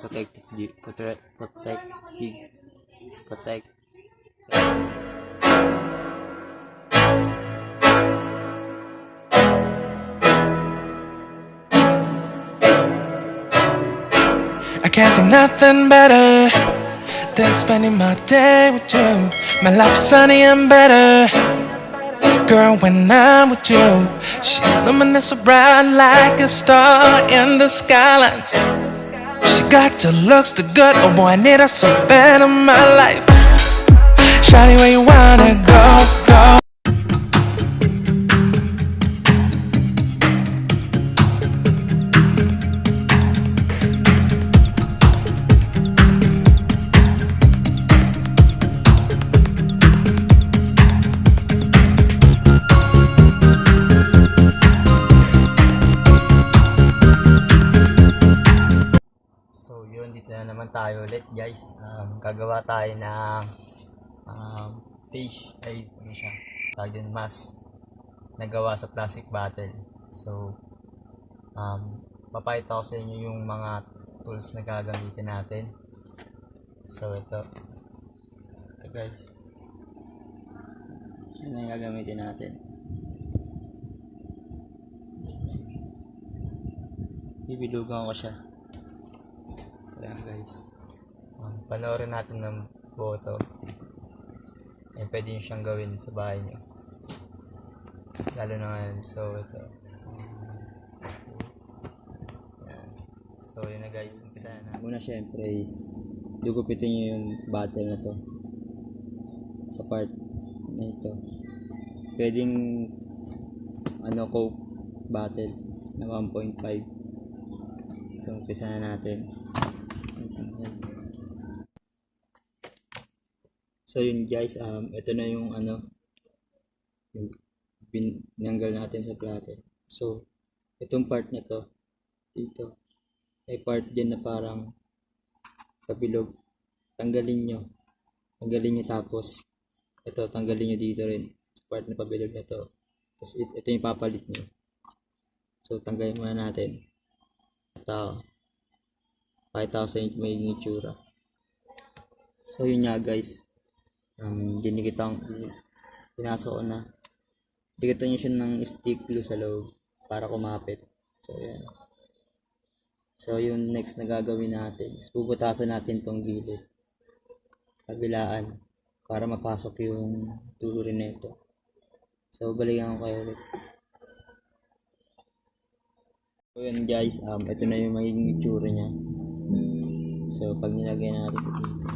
protect. I can't think nothing better than spending my day with you. My life's sunny and better, girl, when I'm with you. She illuminates so bright like a star in the skylines. She got the looks, the good, oh boy, I need her so bad in my life. Shawty, where you wanna go, go? So yun, dito na naman tayo ulit guys. Gagawa tayo ng fish, ano siya, tawag yun, mask nagawa sa plastic bottle. So papakita ko sa inyo yung mga tools na gagamitin natin. So ito guys, yun ang gagamitin natin. Bibilugan ko siya. So yan guys, panoorin natin ng photo. Pwede nyo siyang gawin sa bahay nyo, lalo na ngayon. So ito, yan. So yun na guys, umpisa na. Muna syempre is gugupitin nyo yung bottle na to sa part na ito. Pwedeng Coke bottle na 1.5. So umpisa na natin. So yun guys, ito na yung yung pinanggal natin sa platter. So itong part na to dito, may part din na parang kabilog. Tanggalin nyo tapos ito tanggalin nyo dito rin sa part na pabilog na to. Tapos ito yung papalit nyo. So tanggalin muna natin. Ito, pakita ko sa inyo may itsura. So yun nga guys, pinasok ko na. Dikitan nyo siya ng stick glue sa loob para kumapit. So yan. So yung next na gagawin natin is bubutasan natin tong gilid, kabilaan, para mapasok yung tulo rin nito. So balikan ko kayo ulit. So yan guys, ito na yung magiging itsura niya. So pag nilagay natin ito dito,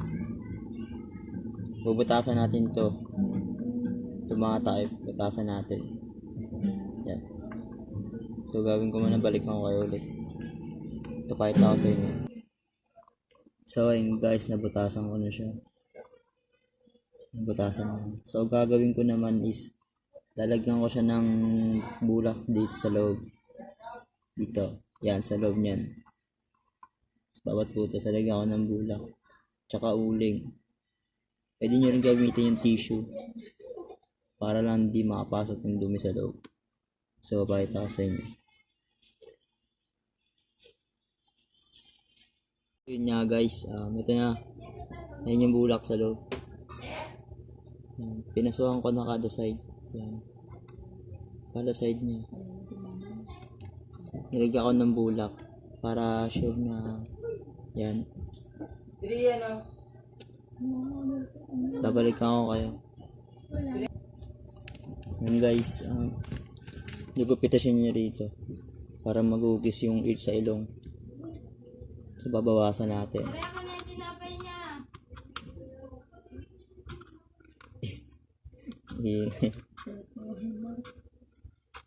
bubutasan natin to mga type, butasan natin yan. So gawin ko muna, balikan ko kayo ulit. Ito pakita ko sa inyo. So ayun guys, nabutasan ko na siya, nabutasan na. So gagawin ko naman is lalagyan ko siya ng bulak dito sa loob, dito, yan sa loob niyan. Sa bawat butas lalagyan ko ng bulak tsaka uling. Pwede nyo rin gamitin yung tissue para lang di makapasok yung dumi sa loob. So pakita ko sa inyo. Yun nga guys, ito na, ayun yung bulak sa loob. Pinasuhan ko na kada side. Yan, kada side niya nilagyan ko ng bulak para sure na yan. Babalikan ko kayo. Yan guys, gugupitasyon nyo rito para magugis yung ear sa ilong. So babawasan natin.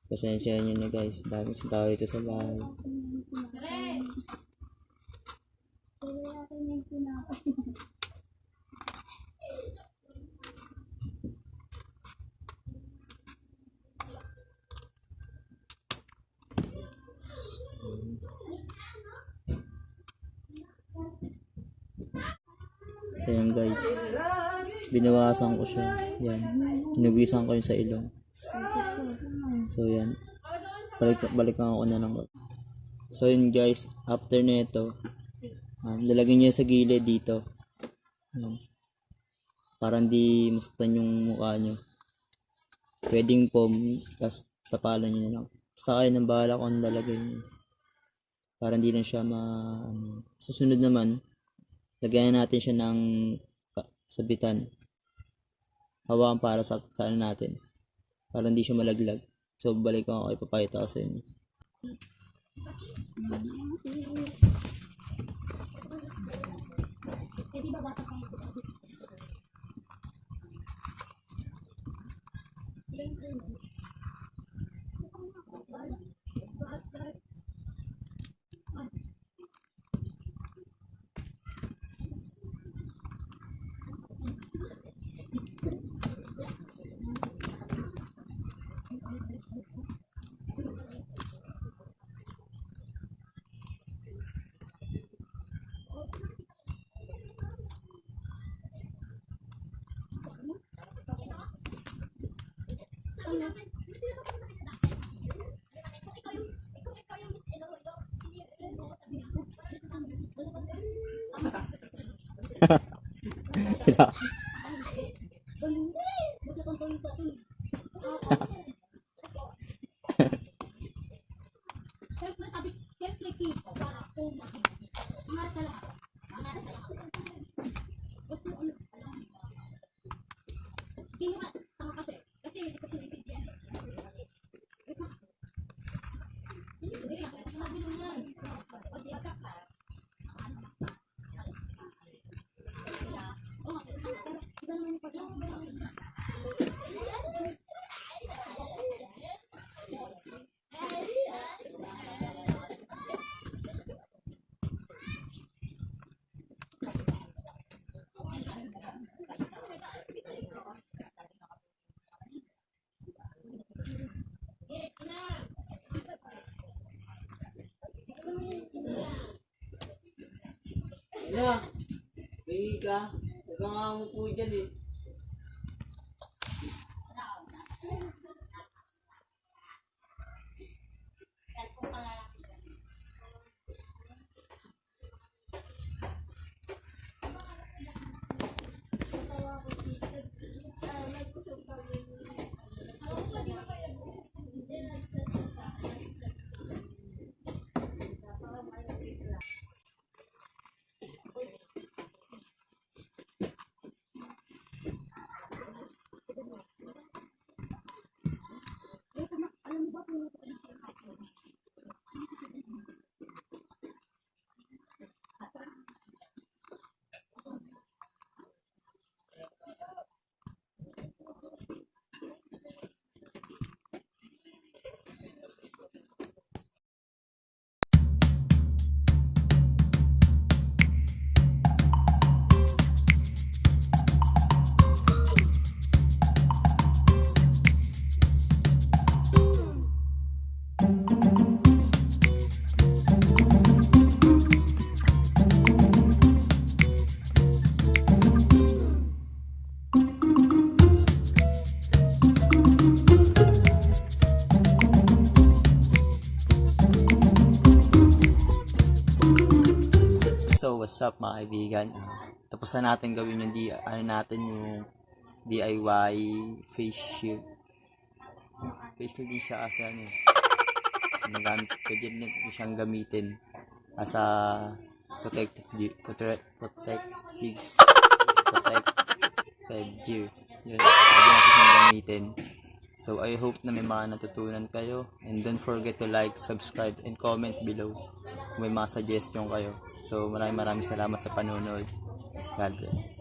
Pasensya nyo na guys, dami sa tao ito sa bahay. Ayan guys, binawasan ko siya. Yan, hinugisan ko yung sa ilong. So yan, balikan ko na lang. So yun guys, after nito, Lalagyan niya sa gilid dito. Yan. Para hindi masaktan yung mukha nyo. Pwedeng foam, tapos tapalan nyo na lang. Basta kayo nang bahala kung lalagay nyo. Para hindi lang siya Susunod naman, lagyan natin siya ng sabitan. Hawakan para sa natin. Para hindi siya malaglag. So, balik ako kayo, papakita ko sa inyo. Sila. Na, kayo ka. Nagkakamo po dyan eh. So, what's up mga kaibigan? Tapos na natin gawin yung yung DIY face shield. Face shield din siya kasi pwede din siyang gamitin as a protective gear. Yun, pwede natin siyang gamitin. So, I hope na may mga natutunan kayo. And don't forget to like, subscribe, and comment below kung may mga suggestion kayo. So, maraming salamat sa panonood. God bless.